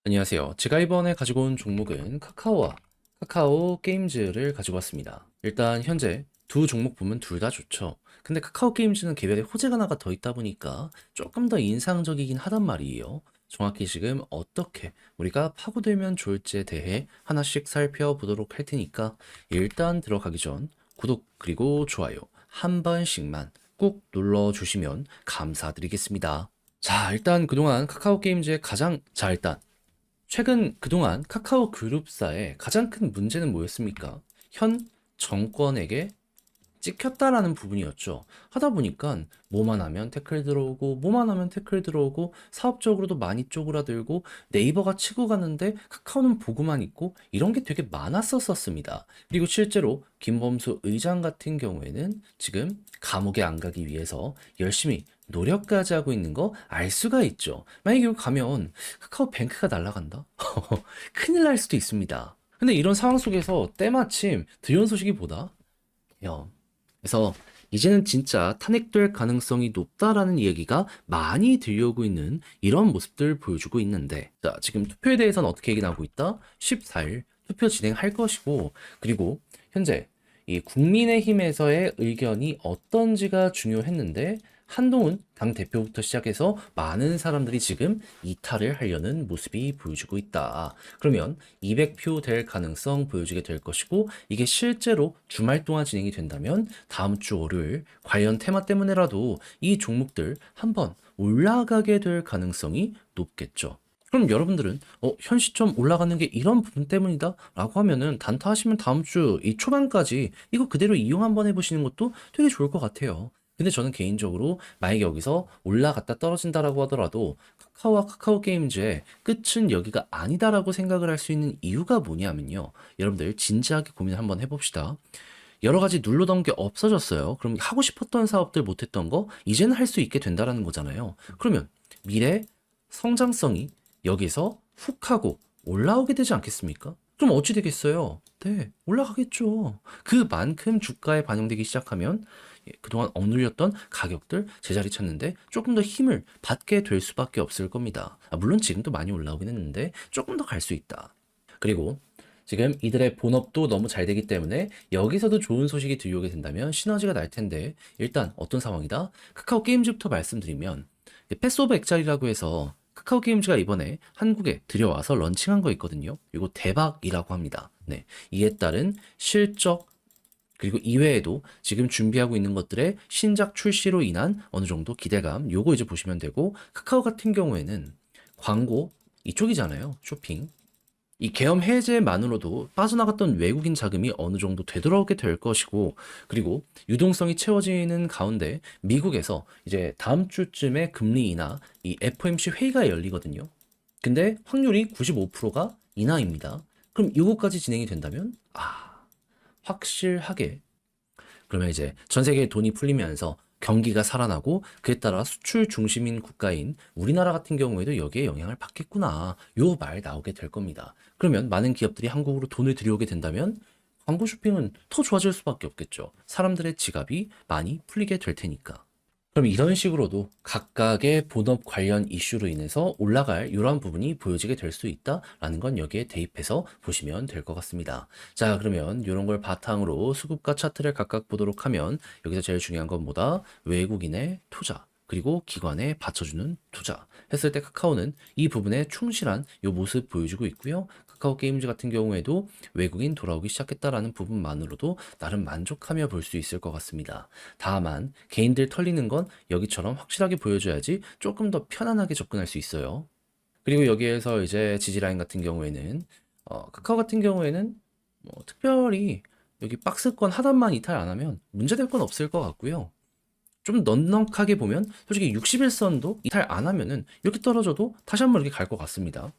안녕하세요. 제가 이번에 가지고 온 종목은 카카오와 카카오 게임즈를 가지고 왔습니다. 일단 현재 두 종목 보면 둘 다 좋죠. 근데 카카오 게임즈는 개별의 호재가 하나가 더 있다 보니까 조금 더 인상적이긴 하단 말이에요. 정확히 지금 어떻게 우리가 파고들면 좋을지에 대해 하나씩 살펴보도록 할 테니까 일단 들어가기 전 구독 그리고 좋아요 한 번씩만 꾹 눌러주시면 감사드리겠습니다. 자, 일단 그동안 카카오 게임즈의 일단 최근 그동안 카카오 그룹사의 가장 큰 문제는 뭐였습니까? 현 정권에게 찍혔다라는 부분이었죠. 하다 보니까 뭐만 하면 태클 들어오고 뭐만 하면 태클 들어오고 사업적으로도 많이 쪼그라들고 네이버가 치고 가는데 카카오는 보고만 있고 이런 게 되게 많았었습니다. 그리고 실제로 김범수 의장 같은 경우에는 지금 감옥에 안 가기 위해서 열심히 노력까지 하고 있는 거 알 수가 있죠. 만약에 여기 가면 카카오뱅크가 날아간다? 큰일 날 수도 있습니다. 근데 이런 상황 속에서 때마침 들려온 소식이 뭐다? 야, 그래서 이제는 진짜 탄핵될 가능성이 높다라는 이야기가 많이 들려오고 있는 이런 모습들 보여주고 있는데, 자, 지금 투표에 대해서는 어떻게 얘기 나오고 있다? 14일 투표 진행할 것이고, 그리고 현재 이 국민의힘에서의 의견이 어떤지가 중요했는데, 한동훈 당대표부터 시작해서 많은 사람들이 지금 이탈을 하려는 모습이 보여주고 있다. 그러면 200표 될 가능성 보여주게 될 것이고, 이게 실제로 주말 동안 진행이 된다면 다음 주 월요일 관련 테마 때문에라도 이 종목들 한번 올라가게 될 가능성이 높겠죠. 그럼 여러분들은 현 시점 올라가는 게 이런 부분 때문이다 라고 하면은 단타하시면 다음 주 이 초반까지 이거 그대로 이용 한번 해보시는 것도 되게 좋을 것 같아요. 근데 저는 개인적으로 만약에 여기서 올라갔다 떨어진다라고 하더라도 카카오와 카카오 게임즈의 끝은 여기가 아니다라고 생각을 할 수 있는 이유가 뭐냐면요. 여러분들 진지하게 고민 한번 해봅시다. 여러 가지 눌러던 게 없어졌어요. 그럼 하고 싶었던 사업들 못했던 거 이제는 할 수 있게 된다라는 거잖아요. 그러면 미래 성장성이 여기서 훅 하고 올라오게 되지 않겠습니까? 그럼 어찌 되겠어요? 네, 올라가겠죠. 그만큼 주가에 반영되기 시작하면 그동안 억눌렸던 가격들 제자리 찾는데 조금 더 힘을 받게 될 수밖에 없을 겁니다. 물론 지금도 많이 올라오긴 했는데 조금 더 갈 수 있다. 그리고 지금 이들의 본업도 너무 잘 되기 때문에 여기서도 좋은 소식이 들려오게 된다면 시너지가 날 텐데 일단 어떤 상황이다? 카카오 게임즈부터 말씀드리면 패스 오브 엑잘이라고 해서 카카오 게임즈가 이번에 한국에 들여와서 런칭한 거 있거든요. 이거 대박이라고 합니다. 네. 이에 따른 실적 그리고 이외에도 지금 준비하고 있는 것들의 신작 출시로 인한 어느 정도 기대감 요거 이제 보시면 되고 카카오 같은 경우에는 광고 이쪽이잖아요. 쇼핑. 이 계엄 해제만으로도 빠져나갔던 외국인 자금이 어느 정도 되돌아오게 될 것이고, 그리고 유동성이 채워지는 가운데 미국에서 이제 다음 주쯤에 금리 인하, 이 FOMC 회의가 열리거든요. 근데 확률이 95%가 인하입니다. 그럼 이거까지 진행이 된다면, 확실하게 그러면 이제 전 세계에 돈이 풀리면서 경기가 살아나고 그에 따라 수출 중심인 국가인 우리나라 같은 경우에도 여기에 영향을 받겠구나. 요 말 나오게 될 겁니다. 그러면 많은 기업들이 한국으로 돈을 들여오게 된다면 광고 쇼핑은 더 좋아질 수밖에 없겠죠. 사람들의 지갑이 많이 풀리게 될 테니까. 그럼 이런 식으로도 각각의 본업 관련 이슈로 인해서 올라갈 이러한 부분이 보여지게 될 수 있다라는 건 여기에 대입해서 보시면 될 것 같습니다. 자, 그러면 이런 걸 바탕으로 수급과 차트를 각각 보도록 하면 여기서 제일 중요한 건 뭐다? 외국인의 투자. 그리고 기관에 받쳐주는 투자 했을 때 카카오는 이 부분에 충실한 이 모습 보여주고 있고요. 카카오 게임즈 같은 경우에도 외국인 돌아오기 시작했다라는 부분만으로도 나름 만족하며 볼 수 있을 것 같습니다. 다만 개인들 털리는 건 여기처럼 확실하게 보여줘야지 조금 더 편안하게 접근할 수 있어요. 그리고 여기에서 이제 지지라인 같은 경우에는 카카오 같은 경우에는 뭐 특별히 여기 박스권 하단만 이탈 안 하면 문제될 건 없을 것 같고요. 좀 넉넉하게 보면 솔직히 61선도 이탈 안 하면은 이렇게 떨어져도 다시 한번 이렇게 갈 것 같습니다.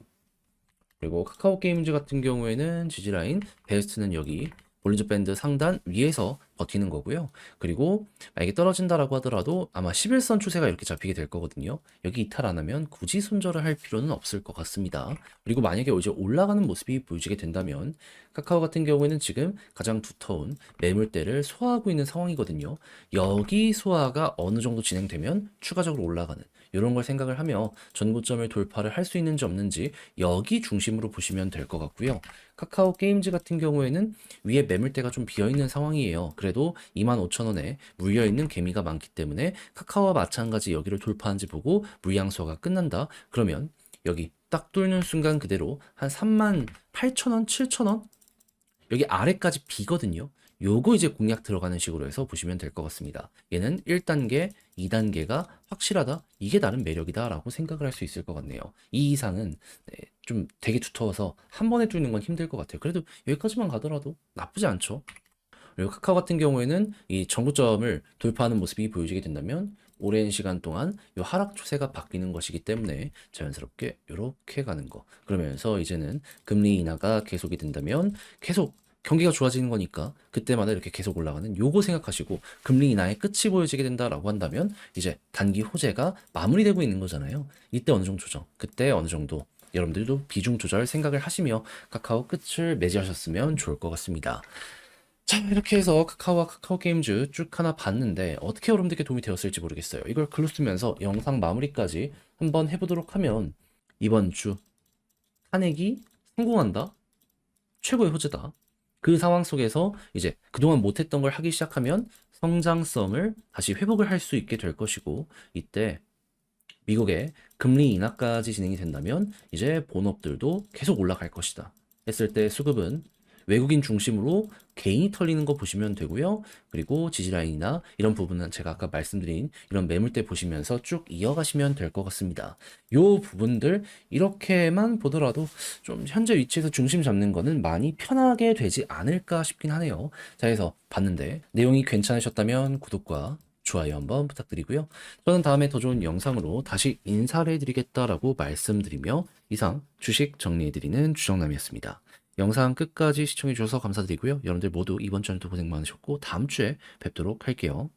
그리고 카카오 게임즈 같은 경우에는 지지라인 베스트는 여기 볼린저 밴드 상단 위에서 버티는 거고요. 그리고 만약에 떨어진다라고 하더라도 아마 11선 추세가 이렇게 잡히게 될 거거든요. 여기 이탈 안 하면 굳이 손절을 할 필요는 없을 것 같습니다. 그리고 만약에 이제 올라가는 모습이 보여지게 된다면 카카오 같은 경우에는 지금 가장 두터운 매물대를 소화하고 있는 상황이거든요. 여기 소화가 어느 정도 진행되면 추가적으로 올라가는 이런 걸 생각을 하며 전고점을 돌파를 할 수 있는지 없는지 여기 중심으로 보시면 될 것 같고요. 카카오 게임즈 같은 경우에는 위에 매물대가 좀 비어있는 상황이에요. 그래도 25,000원에 물려있는 개미가 많기 때문에 카카오와 마찬가지 여기를 돌파한지 보고 물량수가 끝난다. 그러면 여기 딱 뚫는 순간 그대로 한 38,000원, 7,000원? 여기 아래까지 비거든요. 요거 이제 공략 들어가는 식으로 해서 보시면 될 것 같습니다. 얘는 1단계, 2단계가 확실하다. 이게 나름 매력이다 라고 생각을 할 수 있을 것 같네요. 이 이상은 네, 좀 되게 두터워서 한 번에 뚫는 건 힘들 것 같아요. 그래도 여기까지만 가더라도 나쁘지 않죠. 그리고 카카오 같은 경우에는 이 정구점을 돌파하는 모습이 보여지게 된다면 오랜 시간 동안 이 하락 추세가 바뀌는 것이기 때문에 자연스럽게 이렇게 가는 거. 그러면서 이제는 금리 인하가 계속이 된다면 계속 경기가 좋아지는 거니까 그때마다 이렇게 계속 올라가는 요거 생각하시고 금리 인하의 끝이 보여지게 된다라고 한다면 이제 단기 호재가 마무리되고 있는 거잖아요. 이때 어느 정도 조정, 그때 어느 정도 여러분들도 비중 조절 생각을 하시며 카카오 끝을 매지하셨으면 좋을 것 같습니다. 자, 이렇게 해서 카카오와 카카오 게임즈 쭉 하나 봤는데 어떻게 여러분들께 도움이 되었을지 모르겠어요. 이걸 글로 쓰면서 영상 마무리까지 한번 해보도록 하면 이번 주 탄핵이 성공한다? 최고의 호재다. 그 상황 속에서 이제 그동안 못했던 걸 하기 시작하면 성장성을 다시 회복을 할 수 있게 될 것이고 이때 미국의 금리 인하까지 진행이 된다면 이제 본업들도 계속 올라갈 것이다. 했을 때 수급은 외국인 중심으로 개인이 털리는 거 보시면 되고요. 그리고 지지라인이나 이런 부분은 제가 아까 말씀드린 이런 매물대 보시면서 쭉 이어가시면 될 것 같습니다. 요 부분들 이렇게만 보더라도 좀 현재 위치에서 중심 잡는 거는 많이 편하게 되지 않을까 싶긴 하네요. 자, 해서 봤는데 내용이 괜찮으셨다면 구독과 좋아요 한번 부탁드리고요. 저는 다음에 더 좋은 영상으로 다시 인사를 해드리겠다라고 말씀드리며 이상 주식 정리해드리는 주정남이었습니다. 영상 끝까지 시청해주셔서 감사드리고요. 여러분들 모두 이번 주에도 고생 많으셨고 다음 주에 뵙도록 할게요.